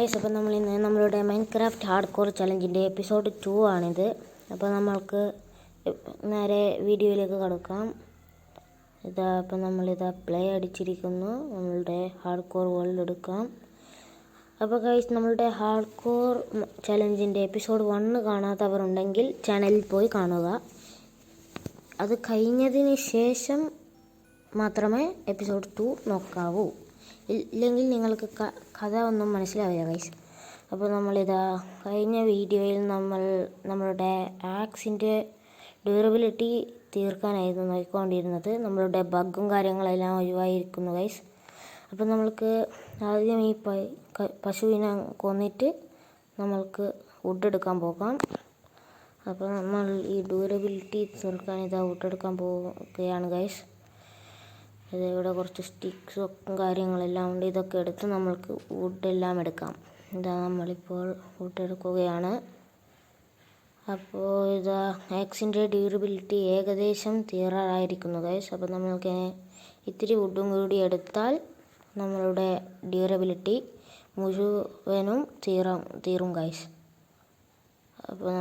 Guys, അപ്പോൾ ഇന്ന് നമ്മളുടെ മൈൻക്രാഫ്റ്റ് ഹാർഡ് കോർ ചലഞ്ചിൻ്റെ എപ്പിസോഡ് 2 ആണിത്. അപ്പോൾ നമ്മൾക്ക് നേരെ വീഡിയോയിലേക്ക് കടക്കാം. അപ്പോൾ നമ്മളിതാ പ്ലേ അടിച്ചിരിക്കുന്നു. നമ്മളുടെ ഹാർഡ് കോർ വേൾഡ് എടുക്കാം. അപ്പോൾ ഗൈസ്, നമ്മളുടെ ഹാർഡ് കോർ ചലഞ്ചിൻ്റെ എപ്പിസോഡ് 1 കാണാത്തവർ ഉണ്ടെങ്കിൽ ചാനലിൽ പോയി കാണുക. അത് കഴിഞ്ഞതിന് ശേഷം മാത്രമേ എപ്പിസോഡ് 2 നോക്കാവൂ. ഇല്ലെങ്കിൽ നിങ്ങൾക്ക് കഥ ഒന്നും മനസ്സിലാവില്ല ഗൈസ്. അപ്പോൾ നമ്മളിതാ കഴിഞ്ഞ വീഡിയോയിൽ നമ്മളുടെ ആക്സിൻ്റെ ഡ്യൂറബിലിറ്റി തീർക്കാനായിരുന്നു നോക്കിക്കൊണ്ടിരുന്നത്. നമ്മളുടെ ബഗ്ഗും കാര്യങ്ങളെല്ലാം ഒഴിവായിരിക്കുന്നു ഗൈസ്. അപ്പോൾ നമ്മൾക്ക് ആദ്യം ഈ പശുവിനെ കൊന്നിട്ട് നമ്മൾക്ക് വുഡ് എടുക്കാൻ പോകാം. അപ്പോൾ നമ്മൾ ഈ ഡ്യൂറബിലിറ്റി തീർക്കാൻ വുഡ് എടുക്കാൻ പോവുകയാണ് ഗൈസ്. ഇവിടെ കുറച്ച് സ്റ്റിക്സും കാര്യങ്ങളെല്ലാം ഉണ്ട്. ഇതൊക്കെ എടുത്ത് നമ്മൾക്ക് വുഡെല്ലാം എടുക്കാം. നമ്മളിപ്പോൾ വുഡ് എടുക്കുകയാണ്. അപ്പോൾ ആക്സിൻ്റെ ഡ്യൂറബിലിറ്റി ഏകദേശം തീരാറായിരിക്കുന്നു ഗൈസ്. അപ്പോൾ നമ്മൾക്ക് ഇത്തിരി വുഡും കൂടി എടുത്താൽ നമ്മളുടെ ഡ്യൂറബിലിറ്റി മുഴുവനും തീരും ഗൈസ്. അപ്പോൾ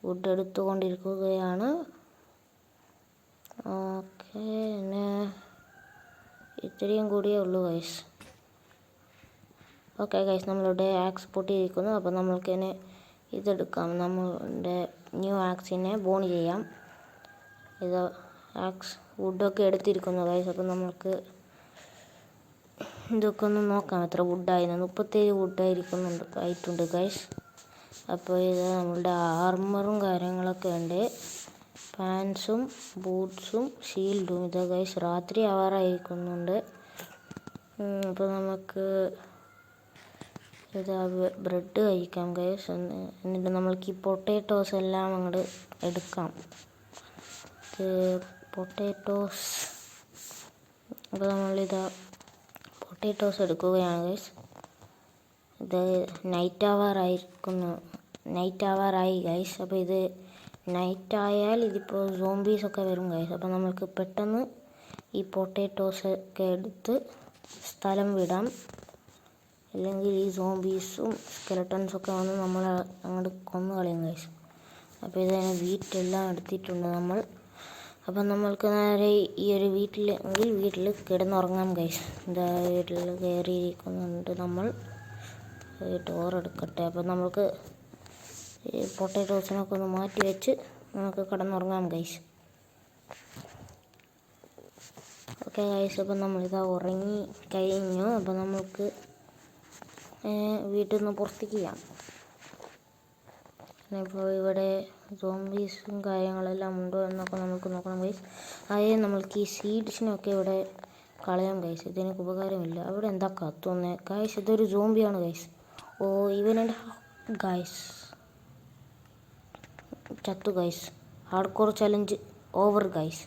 വുഡ് എടുത്തുകൊണ്ടിരിക്കുകയാണ്. ഓക്കെ, പിന്നെ ഇത്രയും കൂടിയേ ഉള്ളൂ ഗൈസ്. ഓക്കെ ഗൈസ്, നമ്മളുടെ ആക്സ് പൊട്ടിയിരിക്കുന്നു. അപ്പോൾ നമ്മൾക്ക് ഇതെടുക്കാം. നമ്മളുടെ ന്യൂ ആക്സിനെ ബോൺ ചെയ്യാം. ആക്സ് വുഡൊക്കെ എടുത്തിരിക്കുന്നു ഗൈസ്. അപ്പോൾ നമുക്ക് ഇതൊക്കെ ഒന്ന് നോക്കാം എത്ര വുഡായിരുന്നു. 37 വുഡായിട്ടുണ്ട് ഗൈസ്. അപ്പോൾ നമ്മളുടെ ആർമറും കാര്യങ്ങളൊക്കെ ഉണ്ട്. പാൻസും ബൂട്ട്സും ഷീൽഡും. ഗൈസ് രാത്രി ആവാറായിരിക്കുന്നുണ്ട്. അപ്പോൾ നമുക്ക് ബ്രെഡ് കഴിക്കാം ഗൈസ്. എന്നിട്ട് നമ്മൾക്ക് ഈ പൊട്ടാറ്റോസ് എല്ലാം അങ്ങോട്ട് എടുക്കാം. പൊട്ടാറ്റോസ്. അപ്പോൾ പൊട്ടാറ്റോസ് എടുക്കുകയാണ് ഗൈസ്. നൈറ്റ് ആവാറായി ഗൈസ്. അപ്പോൾ നൈറ്റ് ആയാൽ ഇതിപ്പോൾ സോംബീസൊക്കെ വരും ഗൈസ്. അപ്പോൾ നമുക്ക് പെട്ടെന്ന് ഈ പൊട്ടാറ്റോസൊക്കെ എടുത്ത് സ്ഥലം വിടാം. അല്ലെങ്കിൽ ഈ സോംബീസും സ്കെലട്ടൺസൊക്കെ വന്ന് നമ്മൾ അങ്ങോട്ട് കൊന്നു കളയും ഗൈസ്. അപ്പോൾ വീട്ടിലെല്ലാം എടുത്തിട്ടുണ്ട് നമ്മൾ. അപ്പം നമ്മൾക്ക് നേരെ ഈ ഒരു വീട്ടിൽ കിടന്നുറങ്ങാം ഗൈസ്. വീട്ടിൽ കയറിയിരിക്കുന്നുണ്ട് നമ്മൾ. ഡോർ എടുക്കട്ടെ. അപ്പോൾ നമുക്ക് ഈ പൊട്ടാറ്റോസിനൊക്കെ ഒന്ന് മാറ്റി വെച്ച് നമുക്ക് കിടന്നുറങ്ങാം ഗൈസ്. ഓക്കെ ഗൈസ്, അപ്പോൾ ഉറങ്ങി കഴിഞ്ഞു. അപ്പോൾ നമുക്ക് വീട്ടിൽ നിന്ന് പുറത്തേക്ക് ചെയ്യാം. ഇപ്പോൾ ഇവിടെ സോംബീസും കാര്യങ്ങളെല്ലാം ഉണ്ടോ എന്നൊക്കെ നമുക്ക് നോക്കണം ഗൈസ്. അതായത് നമ്മൾക്ക് ഈ സീഡ്സിനൊക്കെ ഇവിടെ കളയാം ഗൈസ്. ഇതെനിക്ക് ഉപകാരമില്ല. അവിടെ എന്താ കത്തുന്നേ ഗൈസ്? ഇതൊരു സോംബിയാണ് ഗൈസ്. ഓ, ഇവനുണ്ട് ഗൈസ്. ചത്തു guys. Hard core challenge over guys.